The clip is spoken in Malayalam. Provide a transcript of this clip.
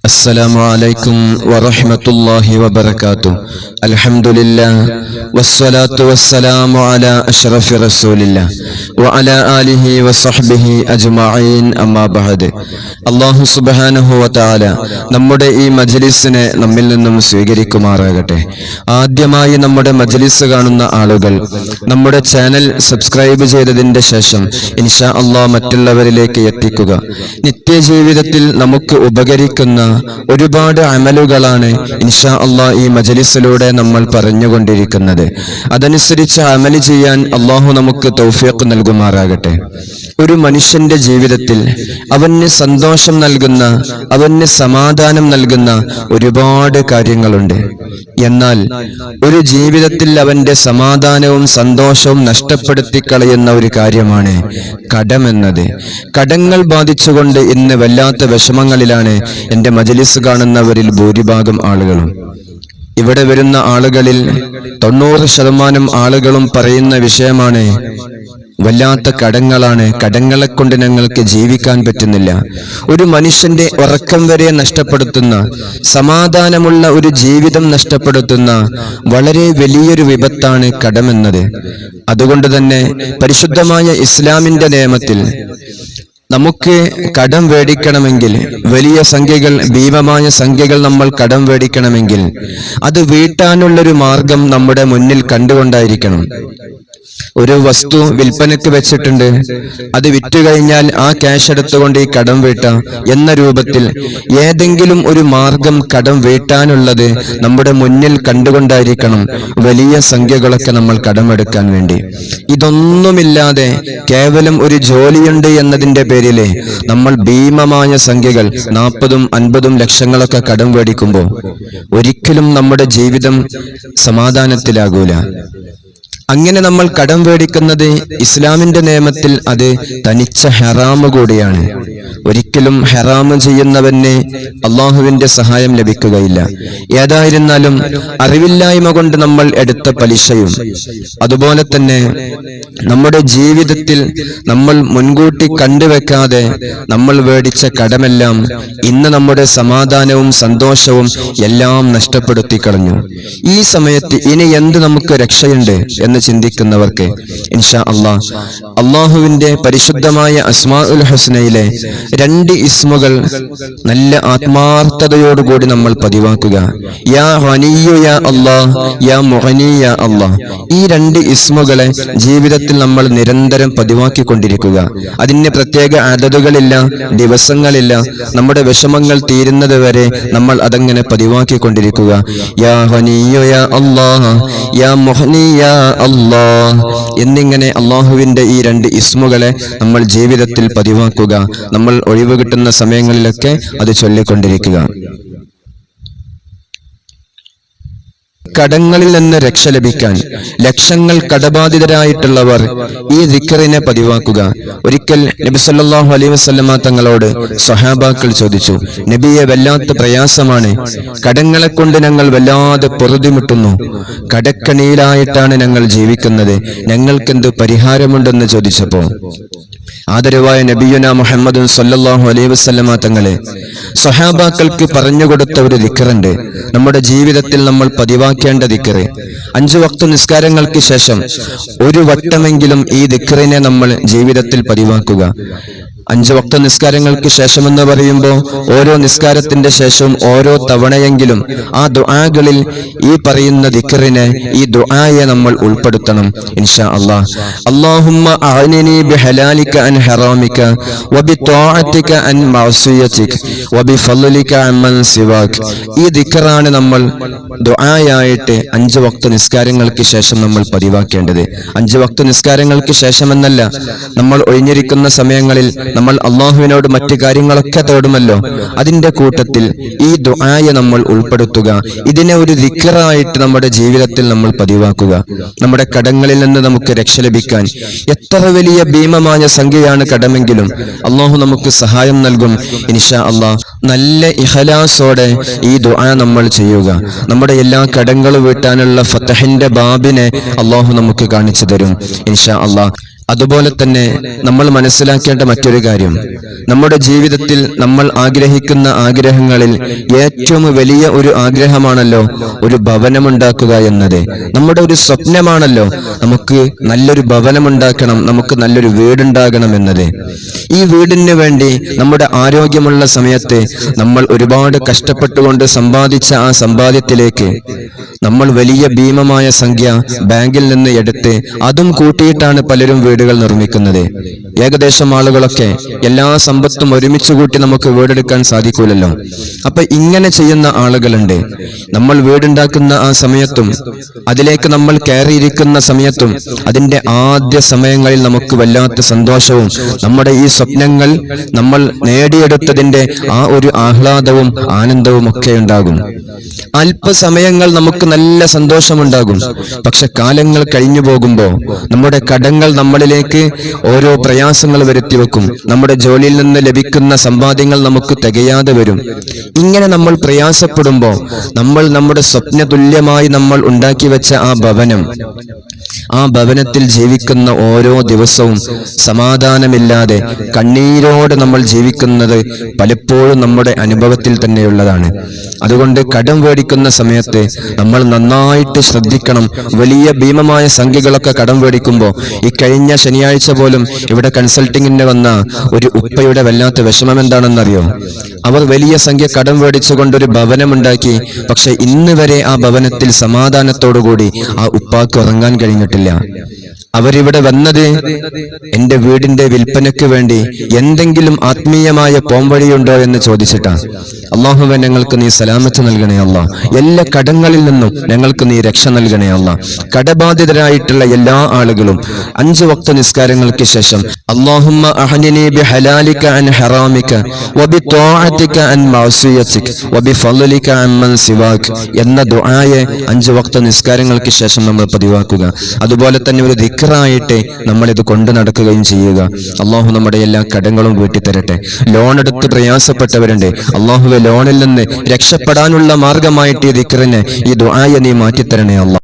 السلام عليكم ورحمة الله وبركاته. الحمد لله والصلاة والسلام على أشرف رسول الله وعلى آله وصحبه أجمعين أما بعد. അല്ലാഹു സുബ്ഹാനഹു വ തആല നമ്മുടെ ഈ മജ്ലിസിനെ നമ്മിൽ നിന്നും സ്വീകരിക്കുമാറാകട്ടെ. ആദ്യമായി നമ്മുടെ മജ്ലിസ് കാണുന്ന ആളുകൾ നമ്മുടെ ചാനൽ സബ്സ്ക്രൈബ് ചെയ്തതിന്റെ ശേഷം ഇൻഷാ അല്ലാഹ് മറ്റുള്ളവരിലേക്ക് എത്തിക്കുക. നിത്യജീവിതത്തിൽ നമുക്ക് ഉപകരിക്കുന്ന ഒരുപാട് അമലുകളാണ് ഇൻഷാ അല്ലാഹ് ഈ മജ്ലിസിലൂടെ നമ്മൾ പറഞ്ഞുകൊണ്ടിരിക്കുന്നത്. അതനുസരിച്ച് അമല് ചെയ്യാൻ അല്ലാഹു നമുക്ക് തൗഫീഖ് നൽകുമാറാകട്ടെ. ഒരു മനുഷ്യന്റെ ജീവിതത്തിൽ അവന് സന്തോഷം നൽകുന്ന, അവന് സമാധാനം നൽകുന്ന ഒരുപാട് കാര്യങ്ങളുണ്ട്. എന്നാൽ ഒരു ജീവിതത്തിൽ അവന്റെ സമാധാനവും സന്തോഷവും നഷ്ടപ്പെടുത്തി കളയുന്ന ഒരു കാര്യമാണ് കടമെന്നത്. കടങ്ങൾ ബാധിച്ചുകൊണ്ട് ഇന്ന് വല്ലാത്ത വിഷമങ്ങളിലാണ് എൻ്റെ മജ്ലിസ് കാണുന്നവരിൽ ഭൂരിഭാഗം ആളുകളും. ഇവിടെ വരുന്ന ആളുകളിൽ 90% ആളുകളും പറയുന്ന വിഷയമാണ് വല്ലാത്ത കടങ്ങളാണ്. കടങ്ങളെ കൊണ്ട് ഞങ്ങൾക്ക് ജീവിക്കാൻ പറ്റുന്നില്ല. ഒരു മനുഷ്യന്റെ ഉറക്കം വരെ നഷ്ടപ്പെടുത്തുന്ന, സമാധാനമുള്ള ഒരു ജീവിതം നഷ്ടപ്പെടുത്തുന്ന വളരെ വലിയൊരു വിപത്താണ് കടമെന്നത്. അതുകൊണ്ട് തന്നെ പരിശുദ്ധമായ ഇസ്ലാമിന്റെ നിയമത്തിൽ നമുക്ക് കടം മേടിക്കണമെങ്കിൽ, വലിയ സംഖ്യകൾ, ഭീമമായ സംഖ്യകൾ നമ്മൾ കടം മേടിക്കണമെങ്കിൽ അത് വീട്ടാനുള്ളൊരു മാർഗം നമ്മുടെ മുന്നിൽ കണ്ടുകൊണ്ടായിരിക്കണം. ഒരു വസ്തു വിൽപ്പനയ്ക്ക് വെച്ചിട്ടുണ്ട്, അത് വിറ്റു കഴിഞ്ഞാൽ ആ ക്യാഷ് എടുത്തുകൊണ്ട് ഈ കടം വീട്ടാം എന്ന രൂപത്തിൽ ഏതെങ്കിലും ഒരു മാർഗം കടം വീട്ടാനുള്ളത് നമ്മുടെ മുന്നിൽ കണ്ടുകൊണ്ടായിരിക്കണം വലിയ സംഖ്യകളൊക്കെ നമ്മൾ കടമെടുക്കാൻ വേണ്ടി. ഇതൊന്നുമില്ലാതെ കേവലം ഒരു ജോലിയുണ്ട് എന്നതിന്റെ പേരില് നമ്മൾ ഭീമമായ സംഖ്യകൾ 40-50 ലക്ഷങ്ങളൊക്കെ കടം മേടിക്കുമ്പോൾ ഒരിക്കലും നമ്മുടെ ജീവിതം സമാധാനത്തിലാകൂല. അങ്ങനെ നമ്മൾ കടം മേടിക്കുന്നത് ഇസ്ലാമിന്റെ നിയമത്തിൽ അത് തനിച്ച ഹറാമ് കൂടിയാണ്. ഒരിക്കലും ഹറാമ് ചെയ്യുന്നവന് അള്ളാഹുവിന്റെ സഹായം ലഭിക്കുകയില്ല. ഏതായിരുന്നാലും അറിവില്ലായ്മ കൊണ്ട് നമ്മൾ എടുത്ത പലിശയും അതുപോലെ തന്നെ നമ്മുടെ ജീവിതത്തിൽ നമ്മൾ മുൻകൂട്ടി കണ്ടുവെക്കാതെ നമ്മൾ മേടിച്ച കടമെല്ലാം ഇന്ന് നമ്മുടെ സമാധാനവും സന്തോഷവും എല്ലാം നഷ്ടപ്പെടുത്തി കളഞ്ഞു. ഈ സമയത്ത് ഇനി എന്ത് നമുക്ക് രക്ഷയുണ്ട് എന്ന് ചിന്തിക്കുന്നവർക്ക് ഇൻഷാ അല്ലാഹ് അള്ളാഹുവിന്റെ പരിശുദ്ധമായ അസ്മാഉൽ ഹുസ്നയിലെ 2 ഇസ്മുകൾ നല്ല ആത്മാർത്ഥതയോടുകൂടി നമ്മൾ പതിവാക്കുക. യാ ഗനിയ്യു യാ അല്ലാഹ്, യാ മുഗ്നി യാ അല്ലാഹ്. ഈ 2 ഇസ്മുകളെ ജീവിതത്തിൽ നമ്മൾ നിരന്തരം പതിവാക്കിക്കൊണ്ടിരിക്കുക. അതിന് പ്രത്യേക അദദുകളില്ല, ദിവസങ്ങളില്ല. നമ്മുടെ വിഷമങ്ങൾ തീരുന്നത് വരെ നമ്മൾ അതങ്ങനെ പതിവാക്കിക്കൊണ്ടിരിക്കുക. യാ ഗനിയ്യു യാ അല്ലാഹ്, യാ മുഗ്നി യാ അല്ലാഹ് എന്നിങ്ങനെ അള്ളാഹുവിന്റെ ഈ 2 ഇസ്മുകളെ നമ്മൾ ജീവിതത്തിൽ പതിവാക്കുക. നമ്മൾ ഒഴിവ് കിട്ടുന്ന സമയങ്ങളിലൊക്കെ അത് ചൊല്ലിക്കൊണ്ടിരിക്കുക. കടങ്ങളിൽ നിന്ന് രക്ഷ ലഭിക്കാൻ ലക്ഷങ്ങൾ കടബാധിതരായിട്ടുള്ളവർ ഈ ദിക്റിനെ പതിവാക്കുക. ഒരിക്കൽ നബി സല്ലല്ലാഹു അലൈഹി വസല്ലമ തങ്ങളോട് സ്വഹാബാക്കൾ ചോദിച്ചു, നബിയെ, വല്ലാത്ത പ്രയാസമാണ്, കടങ്ങളെ കൊണ്ട് ഞങ്ങൾ വല്ലാതെ പൊറുതിമുട്ടുന്നു, കടക്കണിയിലായിട്ടാണ് ഞങ്ങൾ ജീവിക്കുന്നത്, ഞങ്ങൾക്കെന്ത് പരിഹാരമുണ്ടെന്ന് ചോദിച്ചപ്പോ ആദരവായ നബിയുന മുഹമ്മദ് സല്ലല്ലാഹു അലൈഹി വസല്ലമ തങ്ങളെ സ്വഹാബാക്കൾക്ക് പറഞ്ഞുകൊടുത്ത ഒരു ദിക്റുണ്ട്, നമ്മുടെ ജീവിതത്തിൽ നമ്മൾ പതിവാക്കേണ്ട ദിക്റ്. 5 വക്ത് നിസ്കാരങ്ങൾക്ക് ശേഷം ഒരു വട്ടമെങ്കിലും ഈ ദിക്റിനെ നമ്മൾ ജീവിതത്തിൽ പതിവാക്കുക. 5 വക്ത് നിസ്കാരങ്ങൾക്ക് ശേഷമെന്ന് പറയുമ്പോൾ ഓരോ നിസ്കാരത്തിന്റെ ശേഷവും ഓരോ തവണയെങ്കിലും ആ ദുആകളിൽ ഈ പറയുന്ന ദിക്റിനെ, ഈ ദുആയെ നമ്മൾ ഉൾപ്പെടുത്തണം ഇൻഷാ അല്ലാഹ്. അല്ലാഹുമ്മ അഅ്നിനി ബിഹലാലിക അൻ ഹറാമിക വബിത്വാഅതിക അൻ മഅസിയതിക വബിഫളലിക അമ്മൻ സിവാക്. ഈ ദിക്റാണ് നമ്മൾ ദുആയായിട്ട് 5 വക്ത് നിസ്കാരങ്ങൾക്ക് ശേഷം നമ്മൾ പതിവാക്കേണ്ടത്. 5 വക്ത് നിസ്കാരങ്ങൾക്ക് ശേഷമെന്നല്ല, നമ്മൾ ഒഴിഞ്ഞിരിക്കുന്ന സമയങ്ങളിൽ നമ്മൾ അള്ളാഹുവിനോട് മറ്റു കാര്യങ്ങളൊക്കെ തേടുമല്ലോ, അതിന്റെ കൂട്ടത്തിൽ ഈ ദുആയെ നമ്മൾ ഉൾപ്പെടുത്തുക. ഇതിനെ ഒരു ദിക്റായിട്ട് നമ്മുടെ ജീവിതത്തിൽ നമ്മൾ പതിവാക്കുക. നമ്മുടെ കടങ്ങളിൽ നിന്ന് നമുക്ക് രക്ഷ ലഭിക്കാൻ എത്ര വലിയ ഭീമമായ സംഖ്യയാണ് കടമെങ്കിലും അള്ളാഹു നമുക്ക് സഹായം നൽകും ഇൻഷാ അല്ലാഹ്. നല്ല ഇഖ്ലാസോടെ ഈ ദുആ നമ്മൾ ചെയ്യുക. നമ്മുടെ എല്ലാ കടങ്ങളും വീട്ടാനുള്ള ഫതഹിന്റെ ബാബിനെ അള്ളാഹു നമുക്ക് കാണിച്ചു തരും ഇൻഷാ അല്ലാഹ്. അതുപോലെ തന്നെ നമ്മൾ മനസ്സിലാക്കേണ്ട മറ്റൊരു കാര്യം, നമ്മുടെ ജീവിതത്തിൽ നമ്മൾ ആഗ്രഹിക്കുന്ന ആഗ്രഹങ്ങളിൽ ഏറ്റവും വലിയ ഒരു ആഗ്രഹമാണല്ലോ ഒരു ഭവനമുണ്ടാക്കുക എന്നത്. നമ്മുടെ ഒരു സ്വപ്നമാണല്ലോ നമുക്ക് നല്ലൊരു ഭവനമുണ്ടാക്കണം, നമുക്ക് നല്ലൊരു വീടുണ്ടാകണം എന്നത്. ഈ വീടിന് വേണ്ടി നമ്മുടെ ആരോഗ്യമുള്ള സമയത്ത് നമ്മൾ ഒരുപാട് കഷ്ടപ്പെട്ടുകൊണ്ട് സമ്പാദിച്ച ആ സമ്പാദ്യത്തിലേക്ക് നമ്മൾ വലിയ ഭീമമായ സംഖ്യ ബാങ്കിൽ നിന്ന് എടുത്ത് അതും കൂട്ടിയിട്ടാണ് പലരും വീടുകൾ നിർമ്മിക്കുന്നത്. ഏകദേശം ആളുകളൊക്കെ എല്ലാ സമ്പത്തും ഒരുമിച്ച് കൂട്ടി നമുക്ക് വീടെടുക്കാൻ സാധിക്കൂലല്ലോ. അപ്പൊ ഇങ്ങനെ ചെയ്യുന്ന ആളുകളുണ്ട്. നമ്മൾ വീടുണ്ടാക്കുന്ന ആ സമയത്തും അതിലേക്ക് നമ്മൾ കയറിയിരിക്കുന്ന സമയത്തും അതിന്റെ ആദ്യ സമയങ്ങളിൽ നമുക്ക് വല്ലാത്ത സന്തോഷവും നമ്മുടെ ഈ സ്വപ്നങ്ങൾ നമ്മൾ നേടിയെടുത്തതിന്റെ ആ ഒരു ആഹ്ലാദവും ആനന്ദവും ഒക്കെ ഉണ്ടാകും. അല്പസമയങ്ങൾ നമുക്ക് നല്ല സന്തോഷമുണ്ടാകും. പക്ഷെ കാലങ്ങൾ കഴിഞ്ഞു പോകുമ്പോൾ നമ്മുടെ കടങ്ങൾ നമ്മളിലേക്ക് ഓരോ പ്രയാസങ്ങൾ വരുത്തി വെക്കും. നമ്മുടെ ജോലിയിൽ നിന്ന് ലഭിക്കുന്ന സമ്പാദ്യങ്ങൾ നമുക്ക് തികയാതെ വരും. ഇങ്ങനെ നമ്മൾ പ്രയാസപ്പെടുമ്പോൾ നമ്മൾ നമ്മുടെ സ്വപ്ന തുല്യമായി നമ്മൾ ഉണ്ടാക്കി വെച്ച ആ ഭവനത്തിൽ ജീവിക്കുന്ന ഓരോ ദിവസവും സമാധാനമില്ലാതെ കണ്ണീരോടെ നമ്മൾ ജീവിക്കുന്നത് പലപ്പോഴും നമ്മുടെ അനുഭവത്തിൽ തന്നെയുള്ളതാണ്. അതുകൊണ്ട് കടം മേടിക്കുന്ന സമയത്ത് നമ്മൾ നന്നായിട്ട് ശ്രദ്ധിക്കണം. വലിയ ഭീമമായ സംഖ്യകളൊക്കെ കടം മേടിക്കുമ്പോൾ, ഈ കഴിഞ്ഞ ശനിയാഴ്ച പോലും ഇവിടെ കൺസൾട്ടിങ്ങിന് വന്ന ഒരു ഉപ്പയുടെ വല്ലാത്ത വിഷമം എന്താണെന്നറിയോ? അവർ വലിയ സംഖ്യ കടം മേടിച്ചുകൊണ്ടൊരു ഭവനമുണ്ടാക്കി. പക്ഷെ ഇന്ന് വരെ ആ ഭവനത്തിൽ സമാധാനത്തോടുകൂടി ആ ഉപ്പാക്ക് ഉറങ്ങാൻ കഴിഞ്ഞിട്ടില്ല. അവരിവിടെ വന്നത് എന്റെ വീടിന്റെ വിൽപ്പനയ്ക്ക് വേണ്ടി എന്തെങ്കിലും ആത്മീയമായ പോംവഴിയുണ്ടോ എന്ന് ചോദിച്ചിട്ടാണ്. അള്ളാഹുവേ, ഞങ്ങൾക്ക് നീ സലാമത്ത് നൽകണേ അല്ലാ. എല്ലാ കടങ്ങളിൽ നിന്നും ഞങ്ങൾക്ക് നീ രക്ഷ നൽകണേ അല്ലാ. കടബാധിതരായിട്ടുള്ള എല്ലാ ആളുകളും 5 വക്ത നിസ്കാരങ്ങൾക്ക് ശേഷം അല്ലാഹുമ്മ അഹ്നിനി ബിഹലാലിക അൻ ഹറാമിക വബിത്വാഅതിക അൻ മഅസിയതിക വബിഫളലിക അമ്മൻ സിവാക് എന്ന ദുആയെ 5 വക്ത നിസ്കാരങ്ങൾക്ക് ശേഷം നമ്മൾ പതിവാക്കുക. അതുപോലെ തന്നെ ഒരു ദിക്റായിട്ട് നമ്മൾ ഇത് കൊണ്ടു നടക്കുകയും ചെയ്യുക. അള്ളാഹു നമ്മുടെ എല്ലാ കടങ്ങളും വീട്ടിത്തരട്ടെ. ലോൺ എടുത്ത് പ്രയാസപ്പെട്ടവരുണ്ട്, അള്ളാഹുവെ ലോണിൽ നിന്ന് രക്ഷപ്പെടാനുള്ള മാർഗമായിട്ട് ഈ ദിക്റിനെ, ഈ ദുആയെ നീ മാറ്റിത്തരണേ അല്ലാഹ്.